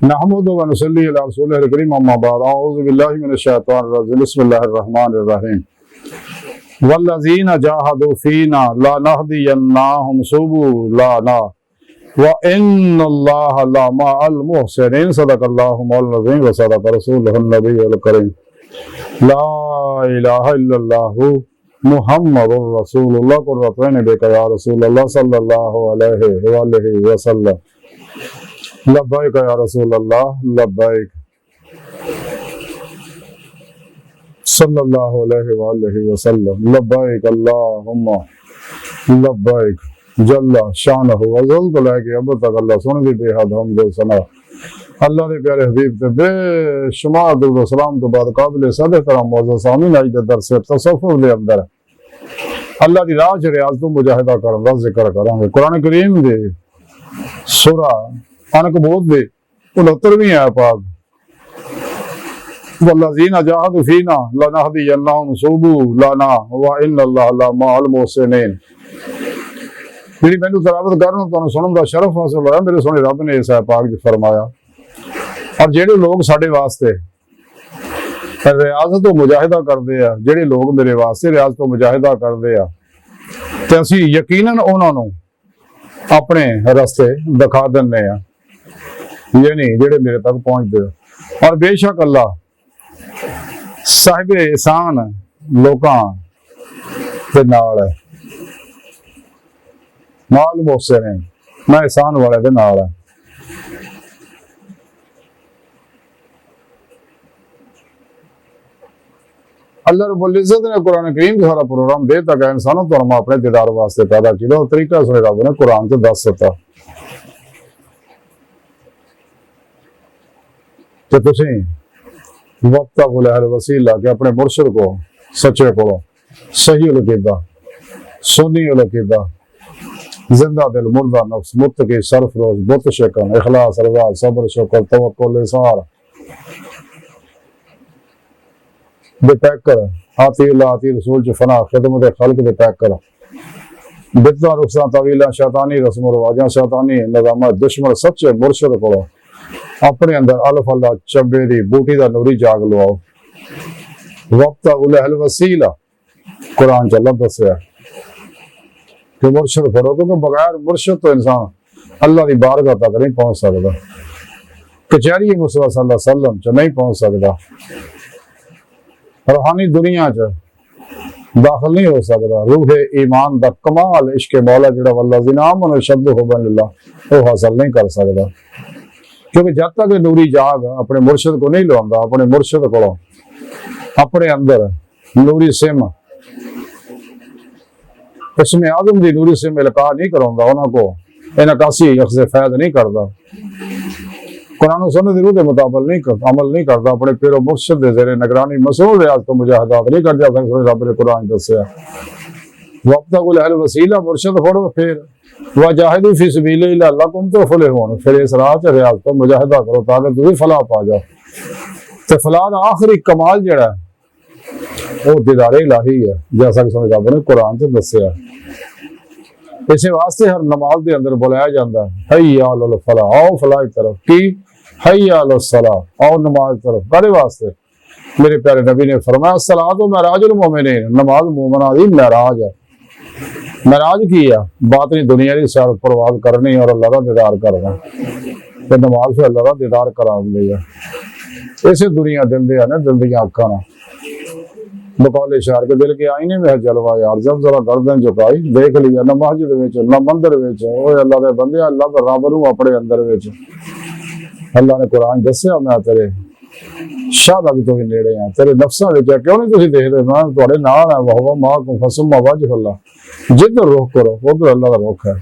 नहमदुहु व नुसल्ली अला रसूलिहिल करीम अम्मा बाद अऊज़ु बिल्लाहि मिनश शैतानिर रजीम बिस्मिल्लाहिर रहमानिर रहीम वल्लज़ीना जाहदू फीना लनहदियन्नाहुम सुबुलना व इन्नल्लाहा लमअल मुहसिनीन सदक़ल्लाहु मौलाना अज़ीम व सदक़ रसूलुहुन नबियुल करीम ला इलाहा इल्लल्लाहु मुहम्मदुर रसूलुल्लाह कुर्रतुन बिका या रसूलल्लाह सल्लल्लाहु अलैहि वसल्लम लब्बैक या रसूलल्लाह लब्बैक सल्लल्लाहु अलैहि वसल्लम लब्बैक अल्लाहुम्मा लब्बैक जल्ला शानहु व ज़ुल के अब तक अल्लाह सुन दी बेहद हमद सना अल्लाह के प्यारे हबीब ते बेशुमार दुरूद सलाम तो बाद काबिल सद तरह मौजूद सामीन आज दे दरस तसव्वुफ दे अंदर अल्लाह दी राह च रियाज़ तो मुजाहिदा करन दा जिक्र करांगे। कुरान करीम दे सूरा अनकबूत दे 69वीं आयत पाक वल्लज़ीना जाहदू फीना लनहदियन्नाहुम सुबुलना व इन्नल्लाहा लमअल मुहसिनीन मेरी मैनू तलावत करन तुहानू सुनन दा शरफ हासिल होया। मेरे सोहने रब ने इस आयत पाक च फरमाया और जेडे लोग साडे वास्ते रियाज़त तो मुजाहिदा करते हैं, जेडे लोग मेरे वास्ते रियाज़त तो मुजाहिदा करते हैं ते असीं यकीनन उन्हां नू अपने रस्ते दिखा दिंदे आ, यानी जेडे मेरे तक पहुंचते हैं। और बेशक अल्लाह साहिब एहसान लोकां दे नाल है, माल मुहसिनीन मैं एहसान वाले दे नाल है। अल्लाह रब्बुल इज्जत ने कुरान करीम का सारा प्रोग्राम दे तक इंसानों तो हम अपने दीदार वास्ते पैदा किया और तरीका सुने रब ने कुरान से दस सता तो तुसी वक्तगुल अहल वसीला के अपने मुर्शिद को सच्चे को सही उलकीदा सुन्नी उलकीदा जिंदा दिल मुर्दा नफ्स मुत्तकी सरफरोज बुत शिकन इखलास रज़ा सब्र शुक्र तवक्कुल इसार दे पैकर आती अल्लाह आती रसूल च फना खिदमत खल्क दे पैकर बिदता रुखसा तवीला शैतानी रस्म रवाजा शैतानी निज़ाम दुश्मन सच्चे मुर्शिद को अपने अंदर अल्फ अल्लाह चब्बे दी बूटी दा नूरी जाग लवाओ। वक्तगुल अहल वसीला कुरान च अल्लाह दस्सिया कि मुर्शिद फड़ो, क्योंकि बगैर मुर्शिद तो इंसान अल्लाह की बारगाह तक नहीं पहुंच सकता, कचहरी मुस्तफा सल्लल्लाहु अलैहि वसल्लम च नहीं पहुंच सकता, रूहानी दुनिया च दाखिल नहीं हो सकता। रूह ईमान दा कमाल इश्क मौला जिहड़ा वल्लज़ीना आमनू अशद्दु हुब्बन लिल्लाह वो हासिल नहीं कर सकता, क्योंकि जब तक नूरी जाग अपने मुर्शिद को नहीं लवांदा, अपने मुर्शिद को अपने अंदर नूरी सिम इसमें आदम की नूरी सिम इल्का नहीं कराउंदा, उन्हां को इनकासी अख्ज़ फैद नहीं करता, कुरान सुन्नत दी रूह दे मुताबिक नहीं करता, अमल नहीं करता, अपने पीरो मुर्शिद दे ज़ेरे निगरानी मसरूर रियाज़त तो मुजाहिदात नहीं कर जाता। रब ने कुरान दस्सिया वक्तगुल अहल वसीला मुर्शिद फड़ो फिर वजाहिदू फी सबीलिल्लाह लकुम तुफलिहून फिर इस राह च रियाज़त तो मुजाहिदा करो ताकि तुसीं फलाह पा जाओ। ते फलाह दा आखिरी कमाल जिहड़ा वो दीदारे इलाही है, जैसा कि रब ने कुरान च दस्सिया। इसे वास्ते हर नमाज के अंदर बुलाया जाता है हय्या अलल फलाह, आओ फलाह की तरफ, की हय्या अलस सलाह, आओ नमाज की तरफ। करे वास्ते मेरे प्यारे नबी ने फरमाया सलातो महराजुल मोमिनीन, नमाज मोमिना दी महराज है। महराज की है बातनी दुनिया की सैर परवाज करनी और अल्लाह का दीदार करना, तो नमाज से अल्लाह का दीदार करा दी है। इसे दुनिया दिल दे ना दिल दियां अखां ना बकौले शार के दिल के आईने में है जलवा यार, जब जरा गर्दन झुकाई देख लिया ना मस्जिद विच ना मंदिर विच, ओए अल्लाह दे बंदे अल्लाह दा रब नूं अपने अंदर विच अल्लाह ने कुरान दस्सिया मैं तेरे शाहद तो भी नेड़े हैं, तेरे नफ्सां विच क्यों नहीं तुसीं देखदे मैं तुहाडे नाल है वह मां को फसुम्मा वजह अल्लाह, जिधर रुख करो उधर अल्लाह का रुख है।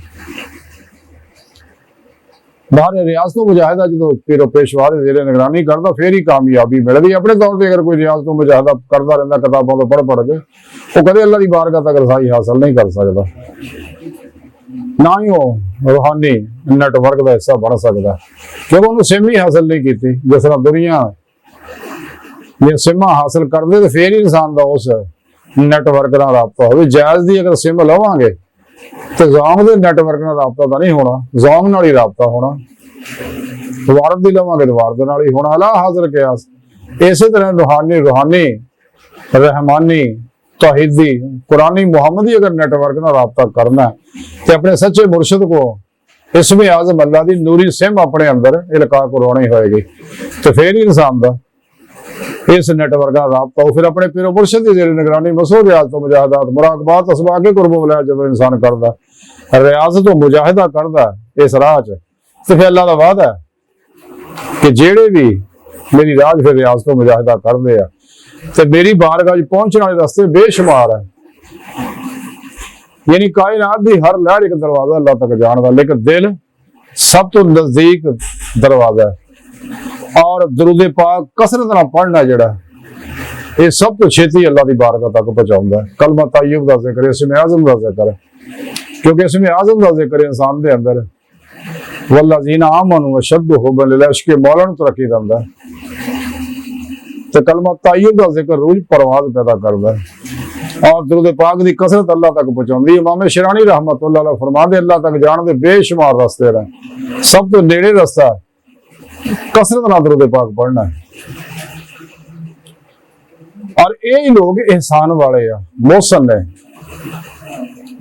बाहर रियाज़त मुजाहिदा जो पीरो पेशवा दे ज़ेरे निगरानी करता फिर ही कामयाबी मिलती। अपने तौर पर अगर कोई रियाज़त मुजाहिदा करता रहता किताबों को पढ़ के वो कदे अल्लाह की बारगाह तक रसाई हासिल नहीं कर सकता, ना ही वो रूहानी नेटवर्क का हिस्सा बन सकता, क्योंकि उन्होंने सिम ही हासिल नहीं की। जिस तरह दुनिया ये सिमा हासिल करते तो फिर ही इंसान का उस नेटवर्क का रबता हो। जायज़ की अगर सिम लवांगे तो जोंग के नैटवर्क नाल राबता तो नहीं होना, जोंग नाल ही राबता होना। वारद दी लवांगे तो वारद नाल ही होना। अला हाज़िर कियास इसे तरह रूहानी रहमानी तौहीदी कुरानी मुहम्मदी अगर नेटवर्क ना रब्ता करना तो अपने सच्चे मुर्शिद को इसमें आज़म अल्लाह की नूरी सिम अपने अंदर इल्का करवानी होएगी, तो फिर ही इंसान का इस नेटवर्क का रब्ता हो। फिर अपने पीरो मुर्शिद की जेरी निगरानी मसूद रियाज तो मुजाहिदात मुराकबात असबाके कुर्ब वलाया जब इंसान करता रियाज तो मुजाहिदा करता इस राह च, तो फिर अल्लाह का वादा है कि जेड़े भी मेरी राज फिर रियाज तो मुजाहिदा करते हैं तो मेरी बारगाह पहुंचने वाले रास्ते बेशुमार है। यानी कायनात की हर लहर एक दरवाजा अल्लाह तक जानता, लेकिन दिल सब तो नजदीक दरवाजा है। और दरूद पाक कसरत नाल पढ़ना जड़ा ये सब तो छेती अल्लाह की बारगाह तक पहुंचाता है। कलमा तय्यब का जिक्र, इसमें आज़म का जिक्र है, क्योंकि इसमें आज़म का जिक्र इंसान के अंदर वल्लज़ीना आमनू अशद्दु हुब्बन लिल्लाह इश्क़ मौला नूं तरक्की दिंदा है, तो कलमा तय्यब का जिक्र रोज परवाज पैदा करता है और दरूद पाक की कसरत अल्लाह तक पहुंचाती है। इमाम शिरानी रहमतुल्लाह अलैह फरमाते अल्लाह तक जाने के बेशुमार रास्ते हैं, सब तो नेड़े रास्ता कसरत नाल दरूद पाक पढ़ना है। और यही लोग एहसान वाले आ, मोहसन ने,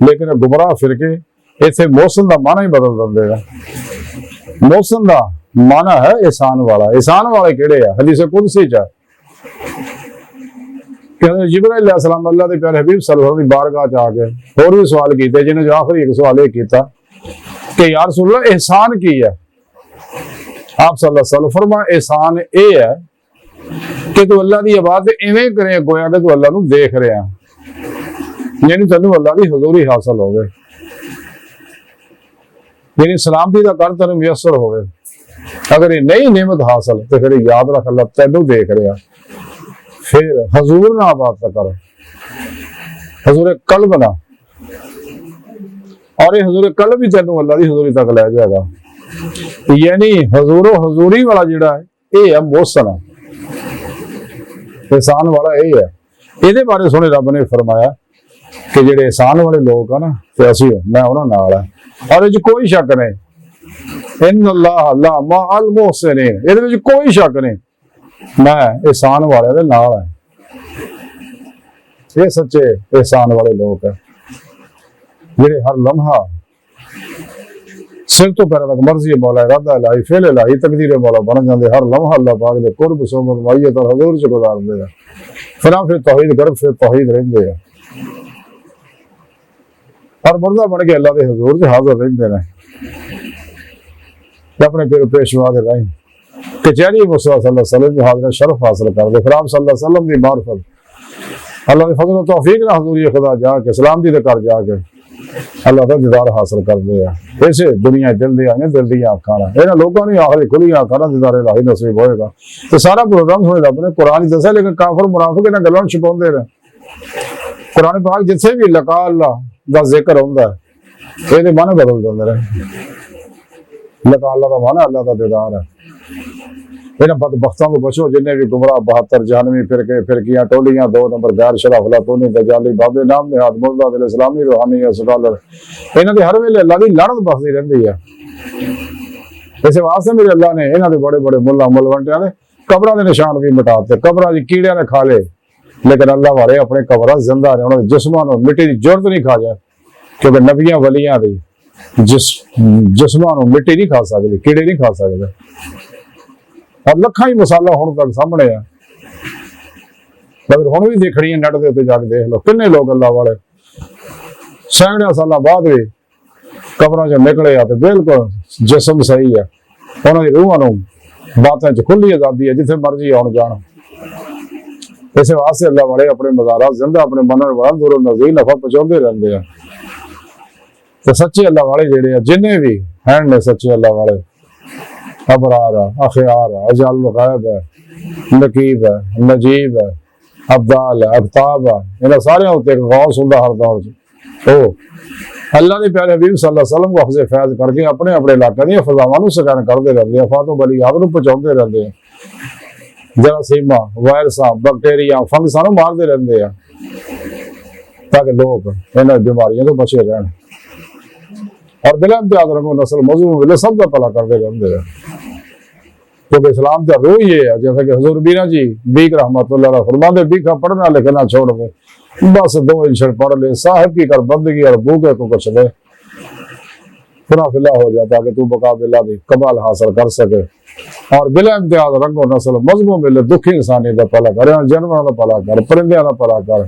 लेकिन गुमराह फिरके इत्थे मोहसन का माना ही बदल देंगे हैं। मोहसन का माना है एहसान वाला। एहसान वाले किहड़े आ? हदीस कुदसी च जिब्राइल अलैहिस्सलाम अल्लाह के प्यारे हबीब सल्लल्लाहु अलैहि वसल्लम की बारगाह च आके होर भी सवाल किए, जिन्हें आखिरी एक सवाल यह किया कि या रसूल अल्लाह एहसान की है? आप सल्लल्लाहु अलैहि वसल्लम फरमाया एहसान ये है कि तू अल्लाह की इबादत इवें करे गोया कि तू अल्लाह नूं देख रहा, यानी तेनू अल्लाह की हजूरी हासिल होवे, यानी सलामती का कर तेन मुयसर हो। अगर ये नहीं नेमत हासिल तो फिर याद रख अल्लाह तेनू देख रहा। फिर हजूर ना बात कर, हजूर कल्ब ना, और ये हजूर कल्ब भी तेनू अल्लाह की हजूरी तक लै जाएगा। यानी हजूरो हजूरी वाला जिहड़ा है ये है मोहसन है, एहसान वाला यही है। ये बारे सोने रब ने फरमाया कि जेडे एहसान वाले लोग है ना तो असी मैं उन्होंने नाल है, और कोई शक नहीं इन अल्लाह ला मअल मुहसिनीन, ये कोई शक नहीं मैं एहसान वाले दे नाल है। ये सच्चे एहसान वाले लोग है जेडे हर लम्हा सिर तो पैर तक मर्जी मौला इरादा इलाही फेल इलाही तकदीर मौला बन जाते, हर लम्हा अल्लाह पाक दे कुर्ब सोबत माइयत और हजूर च गुजारते हैं। फिर तौहीद गर्भ फिर तौहीद रहिंदे हैं और मुर्दा बन के अल्लाह के हजूर च हाजिर रहिंदे ने अपने फिर पेशवा के राही कचहरी मुस्तफा सल्लल्लाहु अलैहि वसल्लम की हाजिर शरफ हासिल करते। फिर आप सल्लल्लाहु अलैहि वसल्लम की मार्फत अल्लाह के फजल तौफीक ना हजूरी खुदा जाके सलामती दे कर जाके अल्लाह का दीदार हासिल करते हैं। ऐसे दुनिया दिल दी आने दिल दी आंखां ना इन्हां लोगों ने आखिरी खुली आंखां ना दीदार इलाही नसीब होएगा। तो सारा प्रोग्राम सुने रब ने कुरान दसा, लेकिन काफिर मुनाफिक इन्हां गल्लां छुपाउंदे ने। कुरान पाक जिथे भी लका अल्लाह दा जिक्र हुंदा है इहदे माने बदल दिंदे ने। लका अल्लाह दा माना अल्लाह दा दीदार है। इन्हां बदबख्तां तो बचो जिन्हें भी गुमराह 72 जानवी फिरके फिरकियां टोलियां 2 नंबर गैर शरफ लातूनी दजाली बाबे नाम ने हाथ मुर्दा दिल इस्लामी रूहानी स्कॉलर इन्हां दे हर वेले अल्लाह दी लानत बसदी रहिंदी है। इस वास्ते मेरे अल्लाह ने इन्हां दे बड़े बड़े मुल्ला मुलवंटियां ने कब्रां दे निशान भी मिटाते, कब्रां दी कीड़ियां ने खा ले, लेकिन अल्लाह वाले अपने कब्रां जिंदा ने, उन्हां दे जिस्मां नूं मिट्टी दी जरूरत नहीं खा जाए, क्योंकि नबियां वलियां दी जिस्मां नूं मिट्टी नहीं खा सकदी, कीड़े नहीं खा सकदे। और लखा ही मसाला हुण तक सामने है, मगर हुण भी देखनी है नेट के उत्ते जाके देख लो किन्ने लोग अल्लाह वाले सैकड़ियां साल बाद भी कब्रां चों निकले आ ते बिल्कुल जिस्म सही है, उन्हां दी रूहां नूं बातां च खुली आजादी है, जिथे मर्जी आउण जाण। इस वास्ते अल्लाह वाले अपने मज़ारा जिंदा अपने मनण वाला दूरों नज़दीक नफा पहुंचाते रहते हैं। तो सच्चे अल्लाह वाले जेडे आ जिन्ने भी हैं ने सच्चे अल्लाह वाले अबरार है, अखयार है, अजाल गैब है, नकीब है, नजीब है, अब्दाल है, अफ्ताब है, इन्हां सारे उत्ते गौस हुंदा हर दौर च। ओ अल्लाह के प्यारे हबीब सल्लल्लाहु अलैहि वसल्लम को अखज़ फैज़ करके अपने अपने इलाके दी फज़ावां नूं सकैन करते रहंदे हैं, फातों बली याद नूं पहुंचाउंदे रहंदे हैं, जरासीमा वायरसां बैक्टीरिया फंगसां नूं मारदे रहंदे हैं ताकि लोग इन्हां बीमारियों तो बचे रहन और बिला इम्तियाज रंगो नस्ल मौजूद मिले सब का भला करते रहते हैं। क्योंकि इस्लाम का रूह ये है, जैसा कि हुजूर बीना जी बीक रहमतुल्लाह अलैह फरमाते, बीखा पढ़ना लिखना छोड़ दे, बस 2 इंशर पढ़ ले, साहिब की कर बंदगी और भूखे को कुछ दे, खुना फिला हो जाता कि तू बका बिला भी कमाल हासिल कर सके और बिला इम्तियाज रंगो नस्ल मजमू मिले, दुखी इंसानी का भला कर, जानवरों का भला कर, परिंदे का भला कर,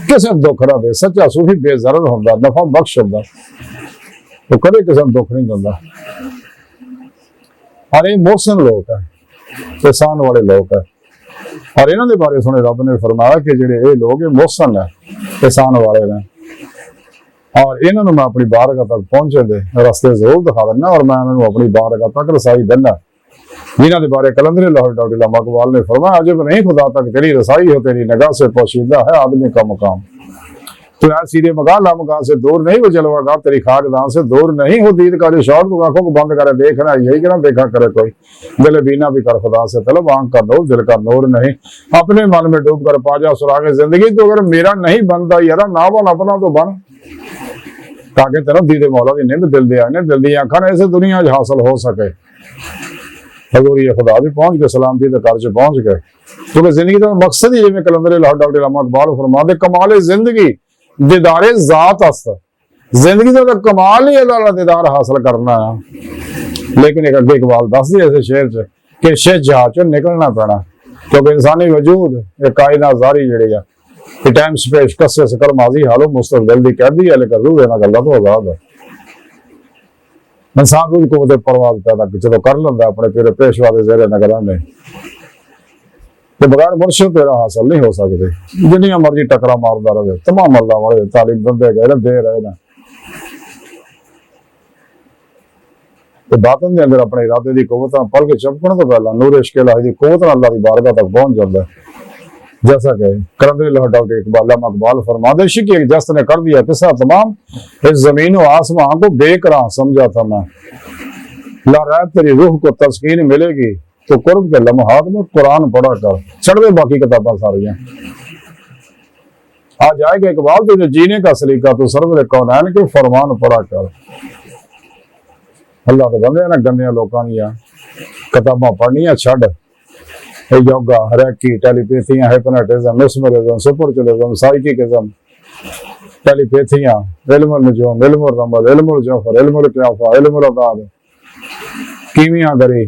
किसी दुख ना दे। सच्चा सूफी बेजरर होंदा, नफा बख्श होंदा, तो कभी किसी दुख नहीं दिंदा। और ये मोहसिन लोग है, एहसान वाले लोग है, और इन्हों के बारे सुने रब ने फरमाया कि जेडे ये लोग मोहसिन है, एहसान वाले ने, और इन्होंने मैं अपनी बारगाह तक पहुंचे दे रस्ते जरूर दिखा देना, और मैं इन्होंने अपनी बारगाह तक रसाई देना, जिन्हों के बारे कलंदर लाहौर डॉक्टर अल्लामा इकबाल ने फरमाया, अजब नहीं खुदा तक तेरी रसाई हो, तेरी निगाह से पोशीदा है आदमी का मकाम, तो यार सीधे मकान ला मकान से दूर नहीं, वो जलवागा तेरी खाकदान से दूर नहीं, हो दीद का जो शौर तू आंखों को बंद करे देखना, यही कि ना देखा करे कोई, दिल बीना भी कर खुदा से तलब, आंख का नूर दिल का नूर नहीं, अपने मन में डूब कर पा जा सुरागे जिंदगी, तो अगर मेरा नहीं बनता यार ना बन अपना तो बन, ताकि तेरा दीदे मौला दी नहीं दिल दे आने, दिल दी आंखा ऐसे दुनिया हासिल हो सके। हजूर ये खुदा भी पहुंच गए, सलामती के घर च पहुंच गए, क्योंकि जिंदगी का मकसद ही जिवें कलंदर लाहौर डॉक्टर अल्लामा इकबाल फरमाते, कमाल जिंदगी दीदारे जात अस्त, जिंदगी का तो कमाल ही अल्लाह दा दीदार हासिल करना है। लेकिन एक अगे इकबाल दस दिए इस शेर च कि शेर जहाज चो निकलना पैना, क्योंकि इंसानी वजूद एक कायना जारी जिहड़ी है कि टाइम स्पेस कस्से से कर माजी हालो मुस्तकबिल दी कह दी है, लेकिन रूह ना गल्ला तो आजाद है। इंसान रूह को परवाज पैदा जो कर लेंदा अपने फिर पेशवा दे जेरे नगरां ने, तो बगैर मुर्शिद तेरा हासिल नहीं हो सकते, जिन्नियां मर्जी टकरा मारदा रहे, तमाम अल्लाह वाले तालीम बंदे गए दे रहे ना, तो बातन के अंदर अपने इरादे की कुवत पल के चमकने तो पहला नूर इश्क इलाही की कुवत अल्लाह की बारगाह तक पहुंच जाता है। जैसा कि कलंदर लाहौर डॉक्टर इकबाल फरमाते, इश्क एक जस्त ने कर दिया किस्सा तमाम, इस जमीन और आसमान को बेकरां समझा था मैं, ला रात तेरी रूह को तस्कीन मिलेगी, तो कुर्ब के लम्हात में कुरान पढ़ा कर, चढ़ दे बाकी किताबा सारियां, आ जाएगा इकबाल तुझे जीने का सलीका, तो सरवर कौनैन के फरमान पढ़ा कर। अल्लाह के बंदे ना गंदियां लोकां दियां किताबां पढ़नियां छड्ड, योगा, रैकी, टेलीपैथियां, हिप्नोटिज्म, मेस्मरिज्म, सुपरचुलिज्म, साइकिकिज्म, टेलीपैथियां, इल्मुल नजूम, इल्मुल रमल, इल्मुल जौहर, इल्मुल क़ियाफा, इल्मुल अदाद, कीमियागरी,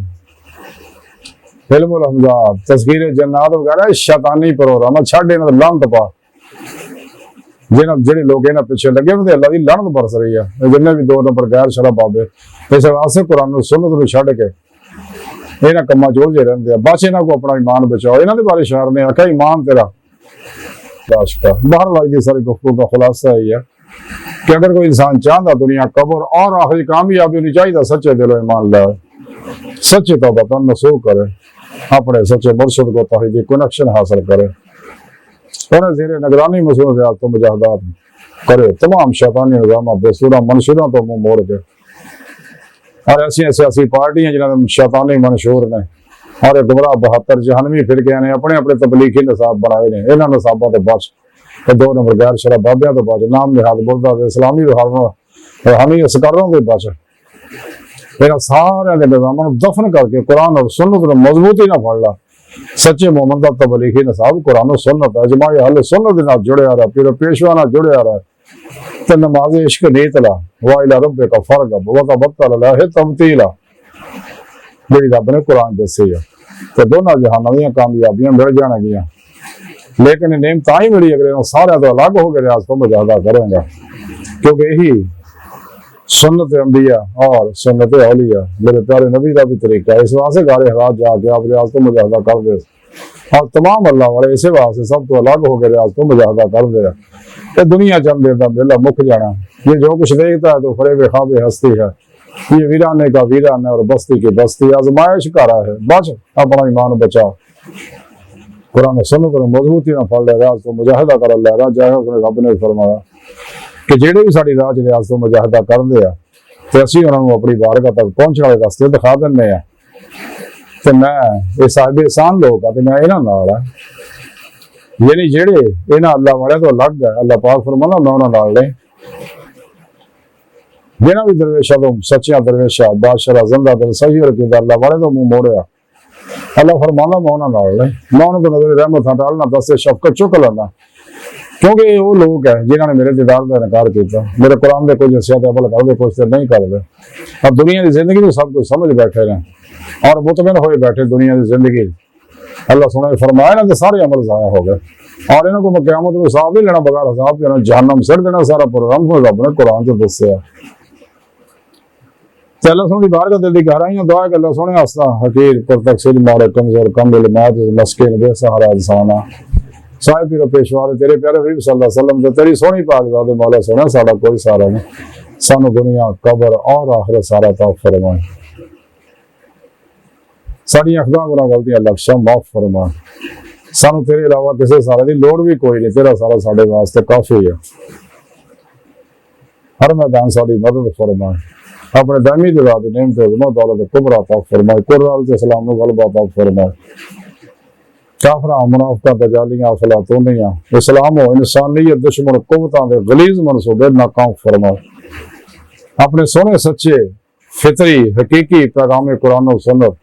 इल्मुल हमजाद, तस्गीर जन्नात वगैरह शैतानी प्रोग्राम छड्ड, इन्हां दा लानत पा, जिन्हें लोग इन्हें पीछे लगे उन्हें अल्लाह की लानत बरस रही है, जिन्हें भी 2 नंबर गैर शरा बाबे इस वास्ते कुरान सुन्नत छड्ड के इन्हें कम्मा चोल जे रहिंदे, बस इन्हां को अपना ईमान बचाओ। इन्हां दे बारे शायर ने आख्या ईमान तेरा दाशका। बहरहाल दी सारी गुफ्तगू का खुलासा यही है कि अगर कोई इंसान चाहता दुनिया कब्र और आखिरी कामयाबी होनी चाहिए, सच्चे दिलो ईमान लाए, सच्चे तौबा तन नसूह करे, अपने सच्चे मुर्शिद को तौहीदी कनेक्शन हासिल करे, उन्हें ज़ेरे निगरानी मसूलियात तो मुजाहिदात करे, तमाम शैतानी निज़ाम बेसूरा मंशूरों तो मुंह मोड़ के, और ऐसी सियासी पार्टियां जिन्होंने शैतानी मंशूर ने और गुमराह 72 जहनवी फिरकियां ने अपने अपने तबलीगी निसाब बनाए ने, इन्होंने निसाबों तो बच, 2 नंबर गैर शरा बाबियां तो बच, नाम निहाद बुरदा इस्लामी रूहानी असकारों तो बच, इन्होंने सारे निज़ामों दफन करके कुरान और सुन्नत को मजबूती ना फड़ ला। सच्चे मोहम्मद का तबलीगी निसाब कुरान और सुन्नत है, जमाए अहले सुन्नत नाल जुड़े आ रहा, फिर पेशवा नाल जुड़े आ रहा, तो नमाज इश्क नीतला वाइला रब्बे का फर्क वता बत्तल है तमतीला, जेड़ी रब ने कुरान दसी है, तो दोनों जहानां दी कामयाबियां मिल जाणगियां, लेकिन नेम तां ही मिली अगर सारे तो अलग हो गए रियाज तो मुजाहिदा करेंगे, क्योंकि यही सुन्नत अंबिया और सुन्नत औलिया मेरे प्यारे नबी का भी तरीका है। इस वास्ते गारे हराज जाके आप रियाज तो मुजाहिदा कर दे, और तमाम अल्लाह वाले इस वास्ते सब तो अलग हो गए रियाज तो मुजाहिदा कर दे। ये दुनिया चंद देता बेला मुक जाना, ये जो कुछ देखता है तो फरेब ख्वाब हस्ती है, ये वीराने का वीरान है और बस्ती की बस्ती, आजमाइश का रहा है, बच अपना ईमान बचाओ, कुरान सुन्नत को मजबूती ना फड़ ले, रियाज तो मुजाहिदा कर ले जाए। उसने रब ने फरमाया कि जेड़े भी साडी राह च रियाज तो मुजाहिदा करदे आ ते असीं उन्हां नूं अपनी बारगाह तक पहुंचण वाले रस्ते दिखा दिंदे आ, ते मैं ये साहिब एहसान लोग आ ते मैं इन्हां नाल आ, यानी जेड़े इन्हां अल्लाह वाले तो अलग है, अल्लाह पाक फरमांदा मैं उन्हां नाल नहीं, जिन्हां भी दरवेशा तो सच्चियां दरवेशा बादशाह जिंदा दिल सही और अल्लाह वाले तो मुंह मोड़िया अल्लाह फरमाना मैं उन्होंने नाल नहीं, मैं उन्होंने तो नजर रहमत हटालना दस शफकत चुक लेना, क्योंकि वो लोग है जिन्होंने मेरे दीदार का इनकार किया, मेरे कुरान के कुछ हिस्से अमल करते कुछ तो नहीं करते, अब दुनिया की जिंदगी में सब कुछ समझ बैठे रहे और मुतमिन हो बैठे दुनिया की जिंदगी। अल्लाह सुने फरमाया ना तो सारे अमल ज़ाया हो गए और इन्हों को क़यामत को हिसाब नहीं लेना, बगैर हिसाब देना जहन्नम सड़ देना सारा प्रोग्राम को रब ने कुरान से दसिया। अल्लाह सोने बाहर का दिल की गहराइयां दुआ है अल्लाह सोने आस्ता हकीर पर तकसीर मारे कमजोर कम इल्मात मस्किन बेसहारा इंसाना साहिब पीरो पेशवा तेरे प्यारे हबीब सल्लल्लाहु अलैहि वसल्लम ते तेरी सोहनी पाक ज़ात मौला सोना साडा कोई सहारा नहीं, सानू दुनिया कब्र और आखिरत सारा तौफ फरमाए, साड़ी अखदा गुनाह गलतियां लक्ष्य माफ फरमाए, सानू तेरे अलावा किसी सहारे की लोड़ भी कोई नहीं, तेरा सारा साडे वास्ते काफी है, हर मैदान साड़ी मदद फरमाए, अपने दामी दिलाद नेम ते गुनाह दौलत कुबरा तौफ फरमाए, कुरान के सलाम नु गलबा तौफ फरमाए, काफरा मुनाफिका दजालियां अफलातूनियां इस्लाम हो इंसानियत दुश्मन कुव्वतां दे गलीज मनसूबे नाकाम फरमाए, अपने सोने सच्चे फितरी हकीकी पैगाम कुरान और सुन्नत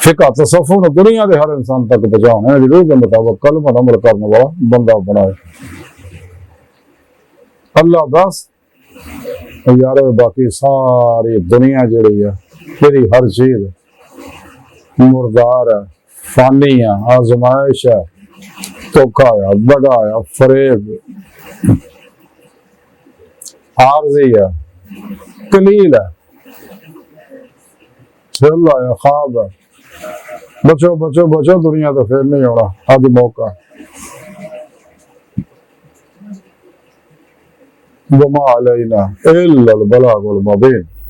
फिका तसव्वुफ दुनिया के हर इंसान तक पहुंचाने रूह के मुताबिक कलम और अमल करने वाला बंदा बनाए। अल्लाह बस यार बाकी सारी दुनिया जी है तेरी हर चीज मुर्दार है, फानी है, आजमाइश है, धोखा है, दगा है, फरेब आरजी है, कलील है, झल्ला है, ख्वाब है, बचो बचो बचो दुनिया तो फिर नहीं होना, आज मौका वमा अलैना इल्लल बलागुल मुबीन।